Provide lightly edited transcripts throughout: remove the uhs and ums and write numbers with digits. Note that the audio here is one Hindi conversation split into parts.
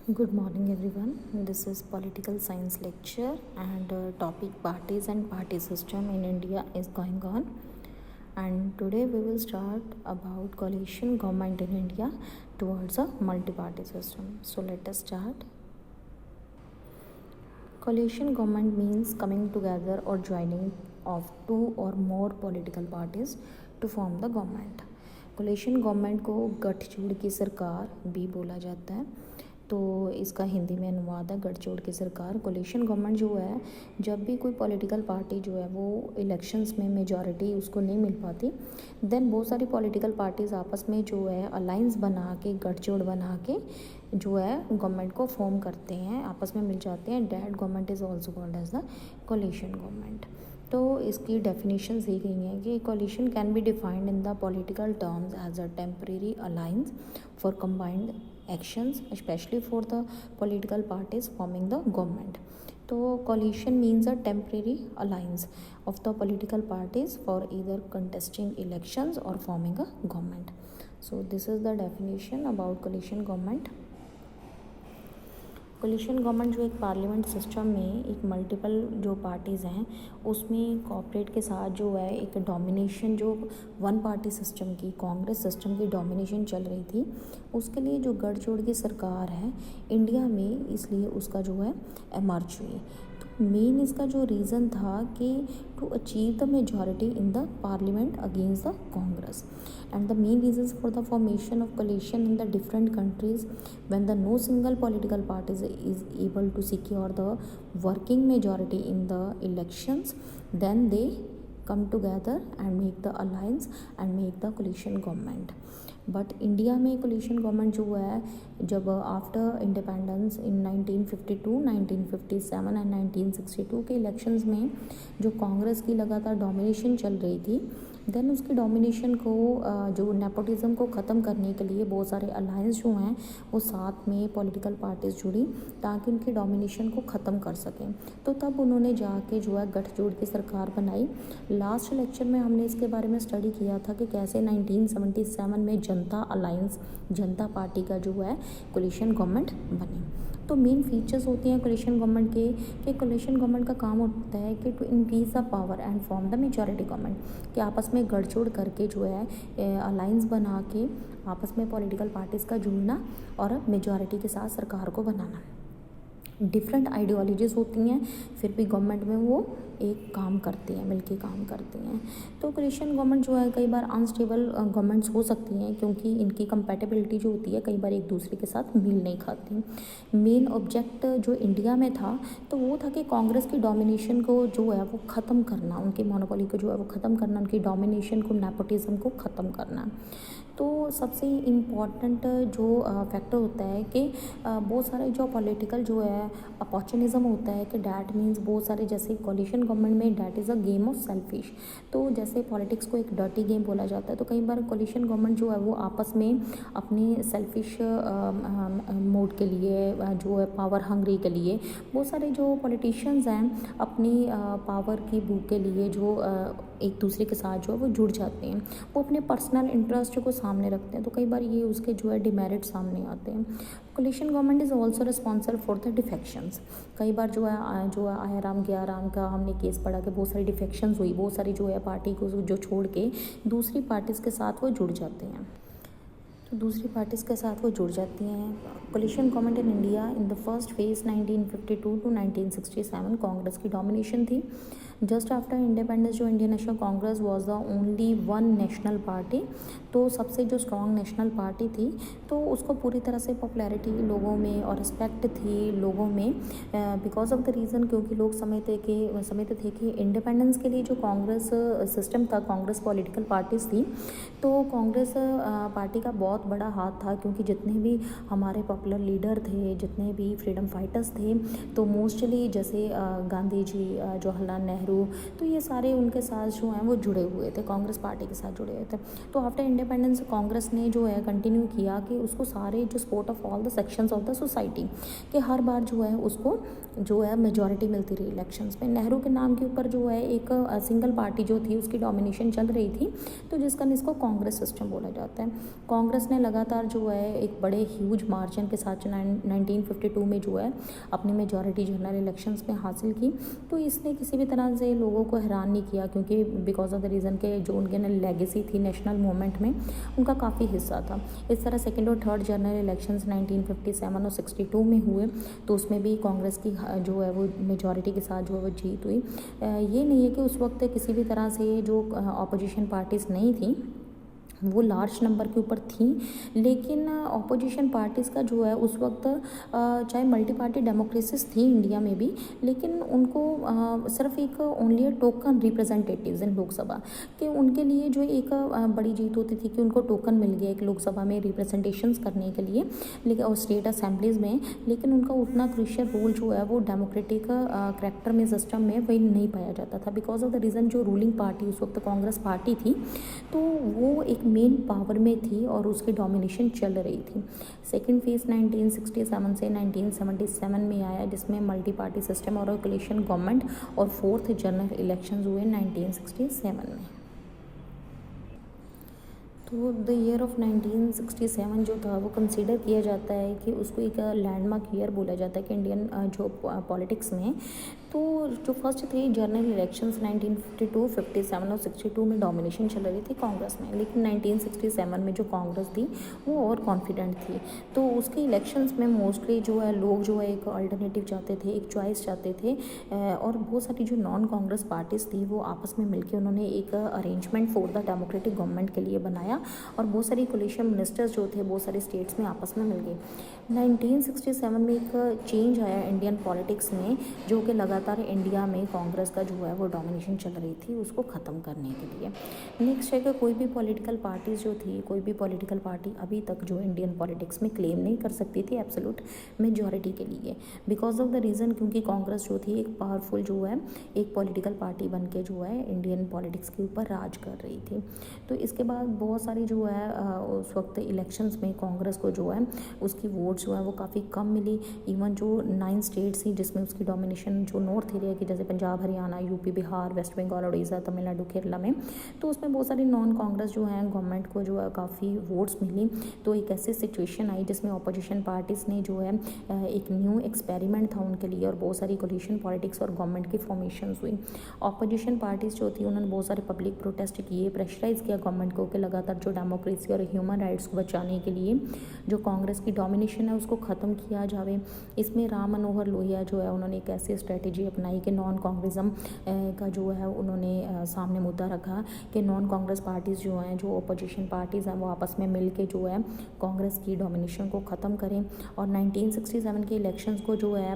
Good morning, everyone. This is political science lecture, and topic parties and party system in India is going on. And today we will start about coalition government in India towards a multi-party system. So let us start. Coalition government means coming together or joining of two or more political parties to form the government. Coalition government को गठजोड़ की सरकार भी बोला जाता है, तो इसका हिंदी में अनुवाद है गठजोड़ की सरकार। कोलिशन गवर्नमेंट जो है, जब भी कोई पॉलिटिकल पार्टी जो है वो इलेक्शंस में मेजॉरिटी उसको नहीं मिल पाती, देन बहुत सारी पॉलिटिकल पार्टीज़ आपस में जो है अलाइंस बना के गठजोड़ बना के जो है गवर्नमेंट को फॉर्म करते हैं, आपस में मिल जाते हैं। That government is also called as the coalition government. तो इसकी डेफिनेशन दी गई हैं कि coalition can be defined in the political terms as a temporary alliance for combined actions especially for the political parties forming the government. तो coalition means a temporary alliance of the political parties for either contesting elections or forming a government. So this is the definition about coalition government. Coalition government जो एक पार्लियामेंट सिस्टम में एक मल्टीपल जो पार्टीज़ हैं उसमें कॉपरेट के साथ जो है एक डोमिनेशन जो वन पार्टी सिस्टम की कांग्रेस सिस्टम की डोमिनेशन चल रही थी, उसके लिए जो गठजोड़ की सरकार है इंडिया में, इसलिए उसका जो है एमर्ज हुई। तो मेन इसका जो रीज़न था कि to achieve the majority in the parliament against the Congress, and the main reasons for the formation of coalition in the different countries when the no single political party is able to secure the working majority in the elections, then they come together and make the alliance and make the coalition government. But India में कोलिशन गवर्नमेंट जो है जब आफ्टर इंडिपेंडेंस इन 1952, 1957 एंड 1962 के इलेक्शंस में जो कांग्रेस की लगातार डोमिनेशन चल रही थी, देन उसकी डोमिनेशन को जो नेपोटिज्म को ख़त्म करने के लिए बहुत सारे अलायंस जो हैं वो साथ में पॉलिटिकल पार्टीज़ जुड़ी ताकि उनकी डोमिनेशन को ख़त्म कर सकें। तो तब उन्होंने जाके जो है गठजोड़ की सरकार बनाई। लास्ट लेक्चर में हमने इसके बारे में स्टडी किया था कि कैसे 1977 में जनता अलायंस, जनता पार्टी का जो है कोलिशन गवर्नमेंट बनी। तो मेन फीचर्स होते हैं कोलिशन गवर्नमेंट के कि कोलिशन गवर्नमेंट का काम होता है कि to increase the power and form the majority government, कि आपस में गठजोड़ करके जो है अलायंस बना के आपस में पॉलिटिकल पार्टीज़ का जुड़ना और मेजॉरिटी के साथ सरकार को बनाना। डिफरेंट आइडियोलॉजीज़ होती हैं, फिर भी गवर्नमेंट में वो एक काम करते हैं, मिलके काम करते हैं। तो कोलिशन गवर्नमेंट जो है कई बार अनस्टेबल गवर्नमेंट्स हो सकती हैं क्योंकि इनकी कंपैटिबिलिटी जो होती है कई बार एक दूसरे के साथ मिल नहीं खाती। मेन ऑब्जेक्ट जो इंडिया में था तो वो था कि कांग्रेस की डोमिनेशन को जो है वो ख़त्म करना, उनकी मोनोपोली को जो है वो ख़त्म करना, उनकी डोमिनेशन को, नेपोटिज्म को ख़त्म करना। तो सबसे इम्पॉर्टेंट जो फैक्टर होता है कि बहुत सारे जो पॉलिटिकल जो है अपॉर्चुनिज्म होता है कि डैट मीन्स बहुत सारे, जैसे कोलिशन गवर्नमेंट में that is a game of selfish. तो जैसे पॉलिटिक्स को एक डर्टी गेम बोला जाता है, तो कई बार कोलिशन गवर्नमेंट जो है वो आपस में अपनी सेल्फिश मोड के लिए जो है पावर हंग्री के लिए बहुत सारे जो पॉलिटिशियंस हैं अपनी पावर की भूख के लिए जो एक दूसरे के साथ जो है वो जुड़ जाते हैं, वो अपने पर्सनल इंटरेस्ट को सामने रखते हैं। तो कई बार ये उसके जो है डिमेरिट सामने आते हैं। Coalition government is also responsible for the defections. कई बार जो है आया राम गया राम का हमने केस पढ़ा कि बहुत सारी डिफेक्शंस हुई, बहुत सारी जो है पार्टी को जो छोड़ के दूसरी पार्टीज़ के साथ वो जुड़ जाते हैं, तो दूसरी पार्टीज़ के साथ वो जुड़ जाती हैं। Coalition government in India in the first phase 1952 to 1967 Congress की डोमिनेशन थी। जस्ट आफ्टर इंडिपेंडेंस जो Indian National Congress was the only one national party, तो सबसे जो स्ट्रॉन्ग नेशनल पार्टी थी, तो उसको पूरी तरह से पॉपुलैरिटी लोगों में और रिस्पेक्ट थी लोगों में बिकॉज ऑफ द रीज़न, क्योंकि लोग समझते थे कि इंडिपेंडेंस के लिए जो कांग्रेस सिस्टम था, कांग्रेस पॉलिटिकल पार्टीज़ थी, तो कांग्रेस पार्टी का बहुत बड़ा हाथ था, क्योंकि जितने भी हमारे पॉपुलर लीडर थे, जितने भी फ्रीडम फाइटर्स थे, तो मोस्टली जैसे गांधी जी, जवाहरलाल नेहरू, नेहरू, तो ये सारे उनके साथ जो हैं वो जुड़े हुए थे, कांग्रेस पार्टी के साथ जुड़े हुए थे। तो आफ्टर इंडिपेंडेंस कांग्रेस ने जो है कंटिन्यू किया कि उसको सारे जो support of all the sections of the society कि हर बार जो है उसको जो है मेजॉरिटी मिलती रही इलेक्शंस में। नेहरू के नाम के ऊपर जो है एक सिंगल पार्टी जो थी उसकी डोमिनेशन चल रही थी, तो जिस कारण इसको कांग्रेस सिस्टम बोला जाता है। कांग्रेस ने लगातार जो है एक बड़े ह्यूज मार्जिन के साथ 1952 में जो है अपनी मेजॉरिटी जनरल इलेक्शंस में हासिल की। तो इसने किसी भी तरह से लोगों को हैरान नहीं किया, क्योंकि बिकॉज ऑफ द रीज़न के जो उनके लेगेसी थी नेशनल मूवमेंट में उनका काफ़ी हिस्सा था। इस तरह सेकेंड और थर्ड जनरल इलेक्शंस 1957 और 62 में हुए, तो उसमें भी कांग्रेस की जो है वो मेजॉरिटी के साथ जो है वो जीत हुई। ये नहीं है कि उस वक्त किसी भी तरह से जो अपोजिशन पार्टीज़ नहीं थी वो लार्ज नंबर के ऊपर थी, लेकिन अपोजिशन पार्टीज़ का जो है उस वक्त चाहे मल्टी पार्टी डेमोक्रेसीज थी इंडिया में भी, लेकिन उनको सिर्फ एक ओनली टोकन रिप्रेजेंटेटिव्स इन लोकसभा कि उनके लिए जो एक बड़ी जीत होती थी कि उनको टोकन मिल गया एक लोकसभा में रिप्रेजेंटेशंस करने के लिए, लेकिन और स्टेट असेंबलीज़ में, लेकिन उनका उतना क्रूशियल रोल जो है वो डेमोक्रेटिक करैक्टर में सिस्टम में वही नहीं पाया जाता था। बिकॉज ऑफ द रीज़न जो रूलिंग पार्टी उस वक्त कांग्रेस पार्टी थी, तो वो एक मेन पावर में थी और उसकी डोमिनेशन चल रही थी। सेकेंड फेज़ 1967 से 1977 में आया, जिसमें मल्टी पार्टी सिस्टम और कोलिशन गवर्नमेंट और फोर्थ जनरल इलेक्शंस हुए 1967 में। तो द ईयर ऑफ 1967 जो था वो कंसीडर किया जाता है कि उसको एक लैंडमार्क ईयर बोला जाता है कि इंडियन जो पॉलिटिक्स में। तो जो फर्स्ट थी जनरल इलेक्शंस 1952, 57 और 62 में डोमिनेशन चल रही थी कांग्रेस में, लेकिन 1967 में जो कांग्रेस थी वो और कॉन्फिडेंट थी। तो उसके इलेक्शंस में मोस्टली जो है लोग जो है एक अल्टरनेटिव चाहते थे, एक चॉइस चाहते थे, और बहुत सारी जो नॉन कांग्रेस पार्टीज़ थी वो आपस में मिलकर उन्होंने एक arrangement for the democratic government के लिए बनाया, और बहुत सारी कोलिशन मिनिस्टर्स जो थे बहुत सारे स्टेट्स में आपस में मिल गए। 1967 में एक चेंज आया इंडियन पॉलिटिक्स में, जो कि लगातार इंडिया में कांग्रेस का जो है वो डोमिनेशन चल रही थी उसको ख़त्म करने के लिए। नेक्स्ट है कि कोई भी पॉलिटिकल पार्टीज़ जो थी, कोई भी पॉलिटिकल पार्टी अभी तक जो इंडियन पॉलिटिक्स में क्लेम नहीं कर सकती थी एब्सोल्यूट मेजॉरिटी के लिए, बिकॉज ऑफ द रीज़न क्योंकि कांग्रेस जो थी एक पावरफुल जो है एक पॉलिटिकल पार्टी बन के जो है इंडियन पॉलिटिक्स के ऊपर राज कर रही थी। तो इसके बाद बहुत सारी जो है उस वक्त इलेक्शंस में कांग्रेस को जो है उसकी वोट्स जो है वो काफ़ी कम मिली। इवन जो 9 स्टेट्स थी जिसमें उसकी डोमिनेशन जो नॉर्थ एरिया की, जैसे पंजाब, हरियाणा, यूपी, बिहार, वेस्ट बंगाल, उड़ीसा, तमिलनाडु, केरला में, तो उसमें बहुत सारी नॉन कांग्रेस जो हैं गवर्नमेंट को जो है काफ़ी वोट्स मिली। तो एक ऐसी सिचुएशन आई जिसमें अपोजिशन पार्टीज़ ने जो है एक न्यू एक्सपेरिमेंट था उनके लिए, और बहुत सारी कोलिशन पॉलिटिक्स और गवर्नमेंट की फॉर्मेशन हुई। अपोजिशन पार्टीज़ जो थी उन्होंने बहुत सारे पब्लिक प्रोटेस्ट किए, प्रेशराइज़ किया गवर्नमेंट को कि लगातार जो डेमोक्रेसी और ह्यूमन राइट्स को बचाने के लिए जो कांग्रेस की डोमिनेशन है उसको ख़त्म किया जावे। इसमें राम मनोहर लोहिया जो है उन्होंने एक ऐसी स्ट्रेटजी अपनाई कि नॉन कांग्रेसिज्म का जो है उन्होंने सामने मुद्दा रखा कि नॉन कांग्रेस पार्टीज़ जो हैं, जो अपोजिशन पार्टीज़ हैं, वो आपस में मिल के जो है कांग्रेस की डोमिनेशन को ख़त्म करें। और 1967 के इलेक्शंस को जो है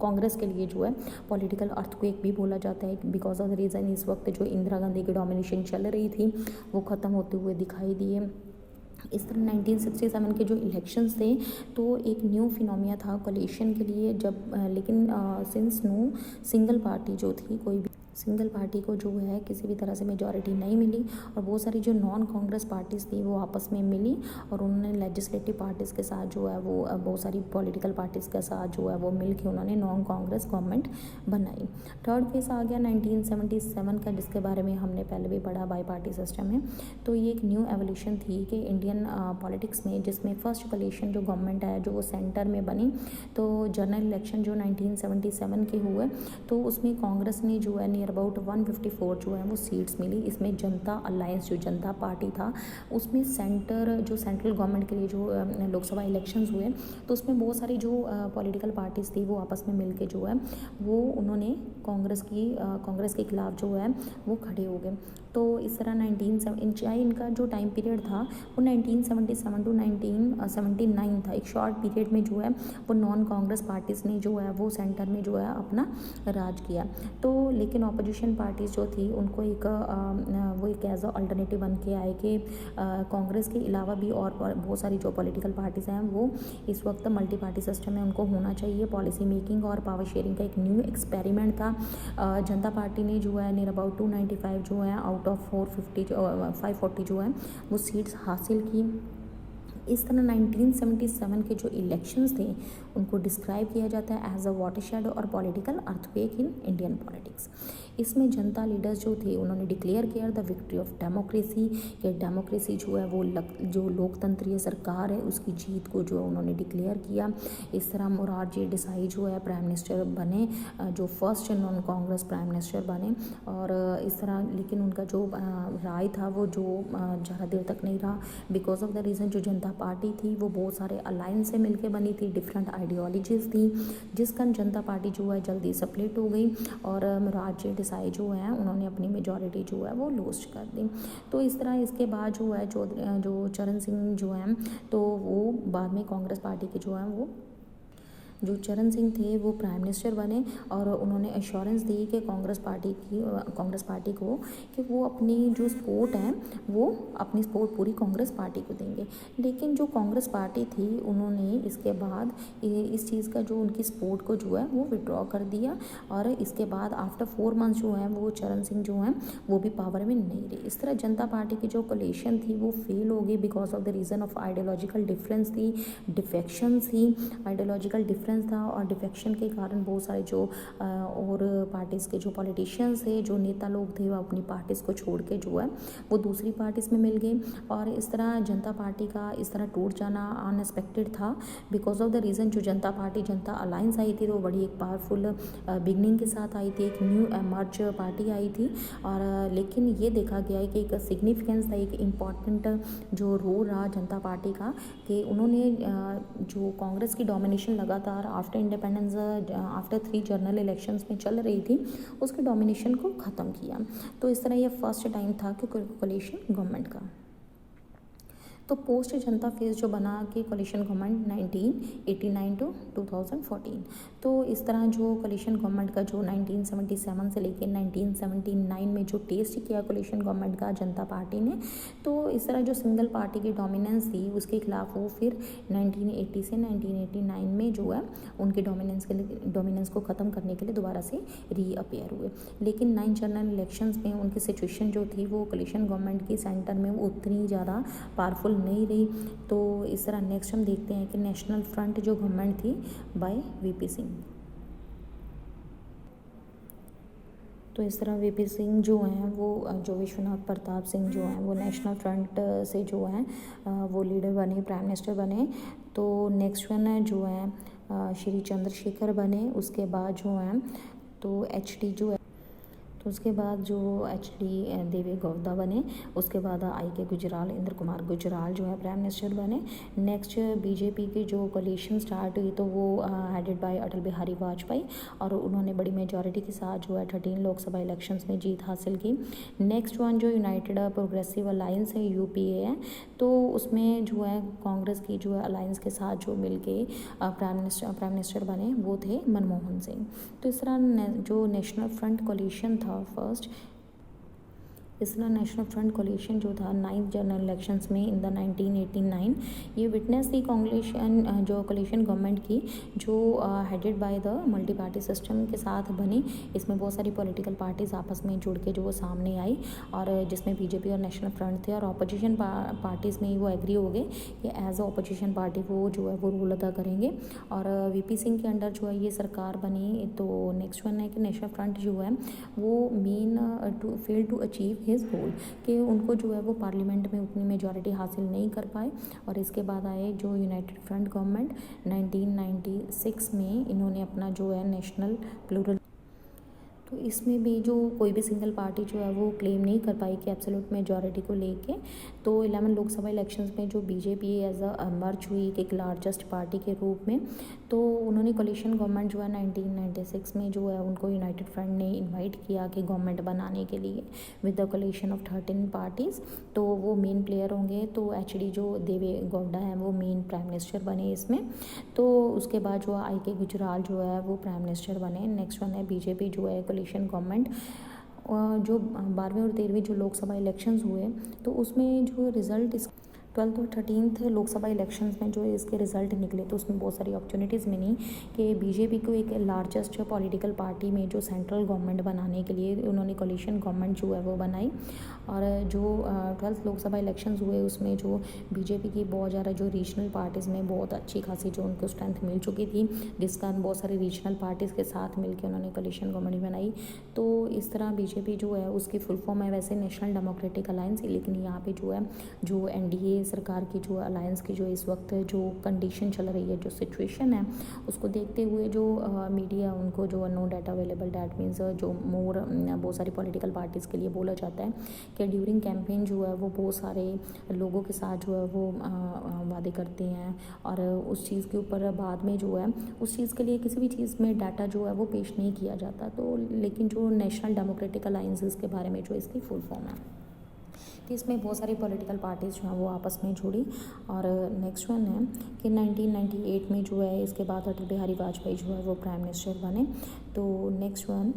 कांग्रेस के लिए जो है पॉलिटिकल अर्थक्वेक भी बोला जाता है, बिकॉज ऑफ द रीज़न इस वक्त जो इंदिरा गांधी की डोमिनेशन चल रही थी वो ख़त्म होते हुए दिखाई दिए। इस तरह 1967 के जो इलेक्शंस थे तो एक न्यू फिनोमिना था कोलिशन के लिए, जब लेकिन सिंस नो सिंगल पार्टी जो थी, कोई भी सिंगल पार्टी को जो है किसी भी तरह से मेजॉरिटी नहीं मिली, और बहुत सारी जो नॉन कांग्रेस पार्टीज़ थी वो आपस में मिली और उन्होंने लेजिस्लेटिव पार्टीज़ के साथ जो है वो बहुत सारी पॉलिटिकल पार्टीज़ के साथ जो है वो मिल के उन्होंने नॉन कांग्रेस गवर्नमेंट बनाई। थर्ड फेज़ आ गया 1977 का, जिसके बारे में हमने पहले भी पढ़ा, बाई पार्टी सिस्टम है। तो ये एक न्यू एवोल्यूशन थी कि इंडियन पॉलिटिक्स में, जिसमें फर्स्ट कोलिशन जो गवर्नमेंट है जो वो सेंटर में बनी। तो जनरल इलेक्शन जो 1977 के हुए तो उसमें कांग्रेस ने जो है नियर अबाउट 154 जो है वो सीट्स मिली। इसमें जनता अलायंस जो जनता पार्टी था उसमें सेंट्रल गवर्नमेंट के लिए जो लोकसभा इलेक्शंस हुए तो उसमें बहुत सारी जो पॉलिटिकल पार्टीज़ थी वो आपस में मिलके जो है वो उन्होंने कांग्रेस के खिलाफ जो है वो खड़े हो गए। तो इस तरह इनका जो टाइम पीरियड था वो 1977 टू 1979 था। एक शॉर्ट पीरियड में जो है वो नॉन कांग्रेस पार्टीज़ ने जो है वो सेंटर में जो है अपना राज किया। तो लेकिन अपोजिशन पार्टीज़ जो थी उनको वो एक एज अ अल्टरनेटिव बन के आए कि कांग्रेस के अलावा भी और बहुत सारी जो पॉलिटिकल पार्टीज़ हैं वो इस वक्त मल्टी पार्टी सिस्टम में उनको होना चाहिए। पॉलिसी मेकिंग और पावर शेयरिंग का एक न्यू एक्सपेरिमेंट था। जनता पार्टी ने जो है नियर अबाउट 295 जो है आउट ऑफ 540 जो है वो सीट्स हासिल की। इस तरह 1977 के जो इलेक्शंस थे उनको डिस्क्राइब किया जाता है एज अ वाटरशेड और political earthquake in Indian politics. इसमें जनता लीडर्स जो थे उन्होंने डिक्लेयर किया द विक्ट्री ऑफ डेमोक्रेसी, कि डेमोक्रेसी जो है वो जो लोकतंत्रीय सरकार है उसकी जीत को जो है उन्होंने डिक्लेयर किया। इस तरह मोरारजी देसाई जो है प्राइम मिनिस्टर बने, जो first non Congress prime minister बने। और इस तरह लेकिन उनका जो राय था वो जो ज़्यादा देर तक नहीं रहा, बिकॉज ऑफ द रीज़न जो जनता पार्टी थी वो बहुत सारे अलायंस से मिलकर बनी थी, डिफरेंट आइडियोलॉजीज़ थी, जिस कारण जनता पार्टी जो है जल्दी स्प्लिट हो गई और मोरारजी देसाई जो है उन्होंने अपनी मेजॉरिटी जो है वो लूज कर दी। तो इस तरह इसके बाद जो है जो चरण सिंह जो हैं तो वो बाद में कांग्रेस पार्टी के जो हैं वो जो चरण सिंह थे वो प्राइम मिनिस्टर बने और उन्होंने एश्योरेंस दी कि कांग्रेस पार्टी को कि वो अपनी जो सपोर्ट है वो अपनी सपोर्ट पूरी कांग्रेस पार्टी को देंगे। लेकिन जो कांग्रेस पार्टी थी उन्होंने इसके बाद इस चीज़ का जो उनकी सपोर्ट को जो है वो विड्रॉ कर दिया और इसके बाद आफ्टर 4 मंथ्स जो है वो चरण सिंह जो हैं वो भी पावर में नहीं रहे। इस तरह जनता पार्टी की जो कोलिशन थी वो फेल हो गई because of the reason of ideological difference थी, डिफेक्शन थी, आइडियोलॉजिकल डिफरेंस था और डिफेक्शन के कारण बहुत सारे जो और पार्टीज़ के जो पॉलिटिशियंस थे, जो नेता लोग थे वो अपनी पार्टीज़ को छोड़ के जो है वो दूसरी पार्टीज़ में मिल गए और इस तरह जनता पार्टी का इस तरह टूट जाना अनएक्सपेक्टेड था बिकॉज ऑफ द रीज़न जो जनता अलायंस आई थी तो बड़ी एक पावरफुल बिगनिंग के साथ आई थी, एक न्यू एमर्ज पार्टी आई थी। और लेकिन ये देखा गया है कि एक सिग्निफिकेंस था, एक इम्पॉर्टेंट जो रोल रहा जनता पार्टी का कि उन्होंने जो कांग्रेस की डोमिनेशन लगातार after independence after 3 general elections में चल रही थी उसके डोमिनेशन को ख़त्म किया। तो इस तरह यह फर्स्ट टाइम था कि कोलिशन गवर्नमेंट का। तो पोस्ट जनता फेज जो बना कि कोलिशन गवर्नमेंट 1989 टू 2014। तो इस तरह जो कोलिशन गवर्नमेंट का जो 1977 से लेकर 1979 में जो टेस्ट किया कोलिशन गवर्नमेंट का जनता पार्टी ने, तो इस तरह जो सिंगल पार्टी की डोमिनेंस थी उसके खिलाफ वो फिर 1980 से 1989 में जो है उनके डोमिनेंस को ख़त्म करने के लिए दोबारा से रीअपेयर हुए। लेकिन 9 जनरल इलेक्शंस में उनकी सिचुएशन जो थी वो कोलिशन गवर्नमेंट की सेंटर में वो उतनी ज़्यादा पावरफुल नहीं रही। तो इस तरह नेक्स्ट हम देखते हैं कि नेशनल फ्रंट जो गवर्नमेंट थी बाय वीपी सिंह। तो इस तरह वीपी सिंह जो हैं वो जो विश्वनाथ प्रताप सिंह जो हैं वो नेशनल फ्रंट से जो हैं वो लीडर बने, प्राइम मिनिस्टर बने। तो नेक्स्ट वन है जो है श्री चंद्रशेखर बने। उसके बाद जो हैं तो एचडी जो है तो उसके बाद जो एचडी देवे गौड़ा बने। उसके बाद आई.के. गुजराल, इंद्र कुमार गुजराल जो है प्राइम मिनिस्टर बने। नेक्स्ट बीजेपी की जो कोलिशन स्टार्ट हुई तो वो हेडेड बाय अटल बिहारी वाजपेयी और उन्होंने बड़ी मेजॉरिटी के साथ जो है 13 लोकसभा इलेक्शंस में जीत हासिल की। नेक्स्ट वन जो यूनाइटेड प्रोग्रेसिव अलायंस है यूपीए है, तो उसमें जो है कांग्रेस की जो है अलायंस के साथ जो मिल के प्राइम मिनिस्टर बने वो थे मनमोहन सिंह। तो इस तरह जो नेशनल फ्रंट कोलिशन था फर्स्ट, इस तरह नेशनल फ्रंट कोलिशन जो था 9th जनरल इलेक्शंस में इन द 1989 ये विटनेस थी कोलिशन जो कोलिशन गवर्नमेंट की जो headed by the multi party system के साथ बनी। इसमें बहुत सारी पॉलिटिकल पार्टीज आपस में जुड़ के जो वो सामने आई और जिसमें बीजेपी और नेशनल फ्रंट थे और अपोजिशन पार्टीज़ में वो एग्री हो गए कि एज अ अपोजिशन पार्टी वो जो है वो रोल अदा करेंगे और वीपी सिंह के अंडर जो है ये सरकार बनी। तो नेक्स्ट वन है कि नेशनल फ्रंट जो है वो fail to achieve his goal कि उनको जो है वो पार्लियामेंट में उतनी मेजॉरिटी हासिल नहीं कर पाए। और इसके बाद आए जो यूनाइटेड फ्रंट गवर्नमेंट 1996 में, इन्होंने अपना जो है नेशनल प्लूरल, तो इसमें भी जो कोई भी सिंगल पार्टी जो है वो क्लेम नहीं कर पाई कि एब्सोल्यूट मेजॉरिटी को लेके। तो 11 लोकसभा इलेक्शंस में जो बीजेपी एज अ मर्ज हुई एक लार्जेस्ट पार्टी के रूप में, तो उन्होंने कोलिशन गवर्नमेंट जो है 1996 में जो है उनको यूनाइटेड फ्रंट ने इनवाइट किया कि गवर्नमेंट बनाने के लिए with the collision of 13 parties. तो वो मेन प्लेयर होंगे, तो एचडी जो देवे गौडा है वो मेन प्राइम मिनिस्टर बने इसमें। तो उसके बाद जो आई के गुजराल जो है वो प्राइम मिनिस्टर बने। नेक्स्ट वन है बीजेपी जो है कोलिशन गवर्नमेंट। जो 12वीं और 13वीं जो लोकसभा इलेक्शंस हुए तो उसमें जो रिज़ल्ट इस 12th और 13th लोकसभा इलेक्शंस में जो इसके रिज़ल्ट निकले तो उसमें बहुत सारी अपॉर्चुनिटीज़ मिली कि बीजेपी को एक लार्जेस्ट पॉलिटिकल पार्टी में जो सेंट्रल गवर्नमेंट बनाने के लिए उन्होंने कोलिशन गवर्नमेंट जो है वो बनाई। और जो 12th लोकसभा इलेक्शंस हुए उसमें जो बीजेपी की बहुत ज़्यादा जो रीजनल पार्टीज़ में बहुत अच्छी खासी जो उनको स्ट्रेंथ मिल चुकी थी, जिसका बहुत सारी रीजनल पार्टीज़ के साथ मिलकर उन्होंने कोलिशन गवर्नमेंट बनाई। तो इस तरह बीजेपी जो है उसकी फुल फॉर्म है वैसे नेशनल डेमोक्रेटिक अलायंस, लेकिन यहाँ पे जो है जो एनडीए सरकार की जो अलायंस की जो इस वक्त जो कंडीशन चल रही है, जो सिचुएशन है, उसको देखते हुए जो मीडिया उनको जो no data available, that means जो मोर बहुत सारी पॉलिटिकल पार्टीज़ के लिए बोला जाता है कि ड्यूरिंग कैंपेन जो है वो बहुत सारे लोगों के साथ जो है वो वादे करते हैं और उस चीज़ के ऊपर बाद में जो है उस चीज़ के लिए किसी भी चीज़ में डाटा जो है वो पेश नहीं किया जाता। तो लेकिन जो नेशनल डेमोक्रेटिक अलायंसेस के बारे में जो इसकी फुल फॉर्म है, तो इसमें बहुत सारी पॉलिटिकल पार्टीज़ जो हैं वो आपस में जुड़ी। और नेक्स्ट वन है कि 1998 में जो है इसके बाद अटल बिहारी वाजपेयी जो है वो प्राइम मिनिस्टर बने। तो नेक्स्ट वन,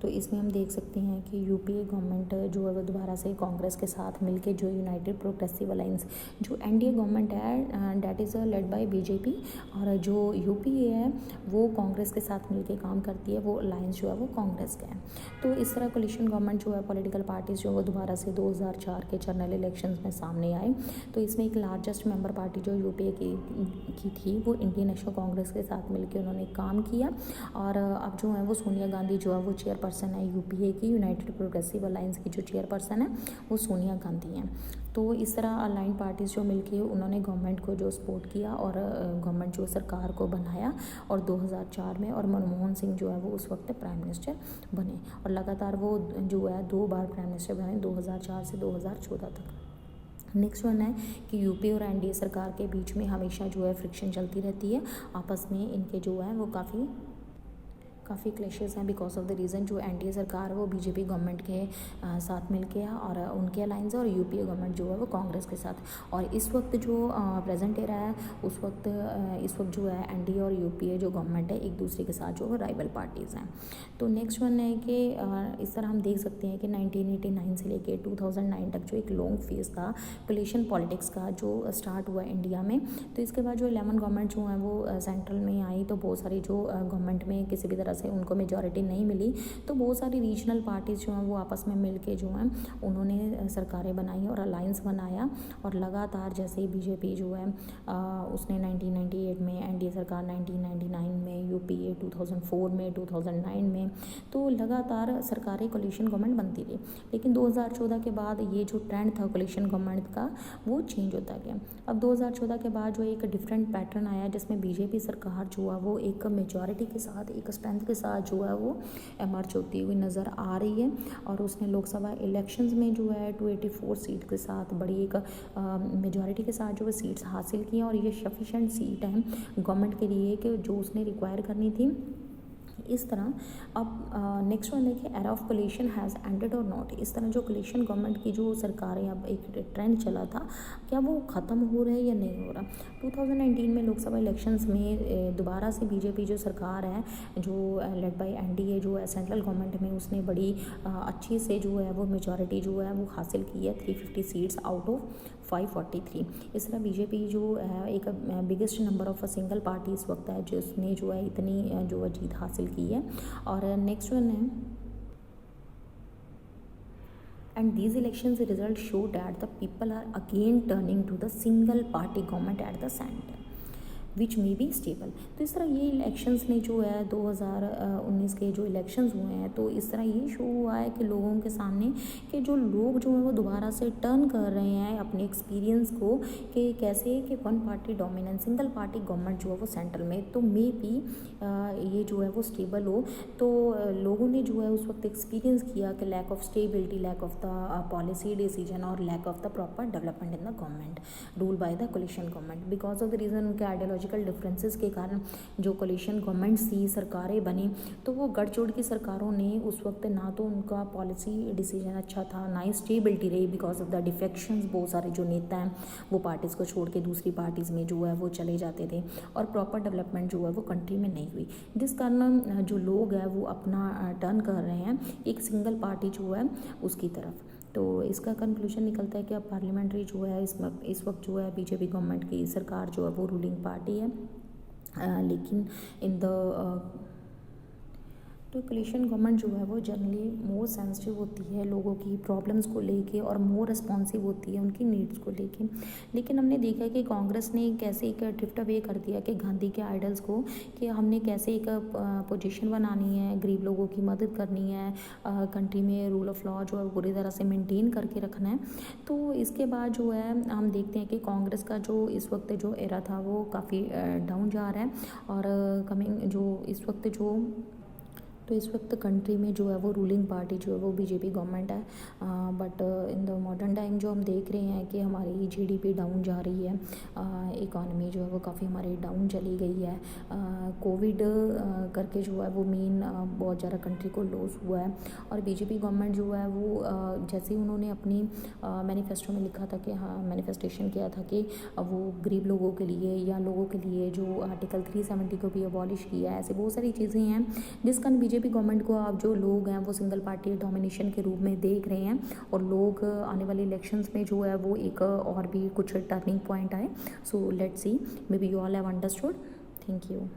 तो इसमें हम देख सकते हैं कि यूपीए गवर्नमेंट जो है वो दोबारा से कांग्रेस के साथ मिलके जो यूनाइटेड प्रोग्रेसिव अलायंस जो एनडीए गवर्नमेंट है that is led by BJP, और जो यूपीए है वो कांग्रेस के साथ मिलके काम करती है, वो अलायंस जो है वो कांग्रेस का है। तो इस तरह कोलिशन गवर्नमेंट जो है पॉलिटिकल पार्टीज़ जो है वो दोबारा से 2004 के जनरल इलेक्शंस में सामने आए। तो इसमें एक लार्जेस्ट मेंबर पार्टी जो यूपीए की थी वो इंडियन नेशनल कांग्रेस के साथ मिलकर उन्होंने काम किया। और अब जो है वो सोनिया गांधी जो है वो चेयरपर्सन है यूपीए की, यूनाइटेड प्रोग्रेसिव अलायंस की जो चेयरपर्सन है वो सोनिया गांधी हैं। तो इस तरह अलाइन पार्टीज़ जो मिलके उन्होंने गवर्नमेंट को जो सपोर्ट किया और गवर्नमेंट जो सरकार को बनाया और 2004 में, और मनमोहन सिंह जो है वो उस वक्त प्राइम मिनिस्टर बने और लगातार वो जो है 2 बार प्राइम मिनिस्टर बने 2004 से 2014 तक। नेक्स्ट वन है कि यूपी और एनडीए सरकार के बीच में हमेशा जो है फ्रिक्शन चलती रहती है, आपस में इनके जो है वो काफ़ी क्लैशेस हैं बिकॉज ऑफ द रीज़न जो एनडीए सरकार है वो बीजेपी गवर्नमेंट के साथ मिलके है और उनके अलायंस है, और यूपीए गवर्नमेंट जो है वो कांग्रेस के साथ। और इस वक्त जो प्रेजेंट एरा है उस वक्त इस वक्त जो है एनडीए और यूपीए जो गवर्नमेंट है एक दूसरे के साथ जो है राइवल पार्टीज़ हैं। तो नेक्स्ट वन है कि इस तरह हम देख सकते हैं कि 1989 से लेके 2009 तक जो एक लॉन्ग फेज था कोलिशन पॉलिटिक्स का जो स्टार्ट हुआ इंडिया में। तो इसके बाद जो 11 गवर्नमेंट जो हैं वो सेंट्रल में आई, तो बहुत सारी जो गवर्नमेंट में किसी भी तरह से उनको मेजॉरिटी नहीं मिली, तो बहुत सारी रीजनल पार्टीज़ जो हैं वो आपस में मिलके जो हैं उन्होंने सरकारें बनाई और अलायंस बनाया। और लगातार जैसे ही बीजेपी जो है उसने 1998 में, एनडीए सरकार 1999 में, यूपीए 2004 में, 2009 में, तो लगातार सरकारें कोलिशन गवर्नमेंट बनती रही। लेकिन 2014 के बाद ये जो ट्रेंड था कोलिशन गवर्नमेंट का वो चेंज होता गया। अब 2014 के बाद जो एक डिफरेंट पैटर्न आया जिसमें बीजेपी सरकार जो है वो एक मेजॉरिटी के साथ, एक स्ट्रेंथ के साथ जो है वो एमर्ज होती हुई नज़र आ रही है। और उसने लोकसभा इलेक्शंस में जो है 284 सीट के साथ बड़ी एक मेजॉरिटी के साथ जो है सीट्स हासिल की हैं, और ये सफिशेंट सीट है गवर्नमेंट के लिए कि जो उसने रिक्वायर करनी थी। इस तरह अब नेक्स्ट वन देखिए, era of coalition has ended और नॉट। इस तरह जो कोलिशन गवर्नमेंट की जो सरकारें अब एक ट्रेंड चला था, क्या वो ख़त्म हो रहा है या नहीं हो रहा। 2019 में लोकसभा इलेक्शंस में दोबारा से बीजेपी जो सरकार है जो लेड बाय एनडीए जो है सेंट्रल गवर्नमेंट में, उसने बड़ी अच्छी से जो है वो मेजॉरिटी जो है वो हासिल की है, 350 सीट्स आउट ऑफ 543। इस तरह बीजेपी जो है एक biggest number of a single party इस वक्त है जिसने जो है इतनी जो है जीत हासिल की है। और नेक्स्ट वन है, and these elections result show that the people are again turning to the single party government at the center। Which may be stable. तो इस तरह ये इलेक्शंस ने जो है 2019 के जो इलेक्शंस हुए हैं, तो इस तरह ये शो हुआ है कि लोगों के सामने कि जो लोग जो हैं वो दोबारा से टर्न कर रहे हैं अपने एक्सपीरियंस को कि कैसे कि one party dominance single party government जो है वो सेंट्रल में तो मे बी ये जो है वो स्टेबल हो। तो लोगों ने जो है उस वक्त एक्सपीरियंस किया कि lack of stability, lack of the policy decision और lack of the proper development in the government rule by the coalition government. Because of the reason उनके आइडियोलॉजिकल डिफरेंसेस के कारण जो कोलिशन गवर्नमेंट्स थी, सरकारें बनी, तो वो गठजोड़ की सरकारों ने उस वक्त ना तो उनका पॉलिसी डिसीजन अच्छा था, ना ही स्टेबिलिटी रही बिकॉज ऑफ द डिफेक्शंस। बहुत सारे जो नेता हैं वो पार्टीज़ को छोड़ के दूसरी पार्टीज़ में जो है वो चले जाते थे और प्रॉपर डेवलपमेंट जो है वो कंट्री में नहीं हुई, जिस कारण जो लोग हैं वो अपना टर्न कर रहे हैं एक सिंगल पार्टी जो है उसकी तरफ। तो इसका कंक्लूजन निकलता है कि अब पार्लियामेंट्री जो है इस वक्त जो है बीजेपी गवर्नमेंट की सरकार जो है वो रूलिंग पार्टी है, लेकिन इन द तो कोलिशन गवर्नमेंट जो है वो जनरली मोर सेंसिटिव होती है लोगों की प्रॉब्लम्स को लेके और मोर रिस्पॉन्सिव होती है उनकी नीड्स को लेके। लेकिन हमने देखा है कि कांग्रेस ने कैसे एक ड्रिफ्ट अवे कर दिया कि गांधी के आइडल्स को, कि हमने कैसे एक पोजीशन बनानी है, गरीब लोगों की मदद करनी है, कंट्री में रूल ऑफ लॉ जो है पूरी तरह से मेंटेन करके रखना है। तो इसके बाद जो है हम देखते हैं कि कांग्रेस का जो इस वक्त जो एरा था वो काफ़ी डाउन जा रहा है और कमिंग जो इस वक्त जो तो इस वक्त कंट्री में जो है वो रूलिंग पार्टी जो है वो बीजेपी गवर्नमेंट है। But in the modern time जो हम देख रहे हैं कि हमारी जीडीपी डाउन जा रही है, इकॉनमी जो है वो काफ़ी हमारी डाउन चली गई है। कोविड करके जो है वो मेन बहुत ज़्यादा कंट्री को लॉस हुआ है और बीजेपी गवर्नमेंट जो है वो जैसे ही उन्होंने अपनी मैनिफेस्टो में लिखा था कि हाँ मैनिफेस्टेशन किया था कि वो गरीब लोगों के लिए या लोगों के लिए जो आर्टिकल 370 को भी अबॉलिश किया है, ऐसे बहुत सारी चीज़ें हैं जिस कारण बीजेपी गवर्नमेंट को अब जो लोग हैं वो सिंगल पार्टी डोमिनेशन के रूप में देख रहे हैं और लोग आने वाले इलेक्शंस में जो है वो एक और भी कुछ टर्निंग पॉइंट आए। So let's see, may be you all have understood. Thank you.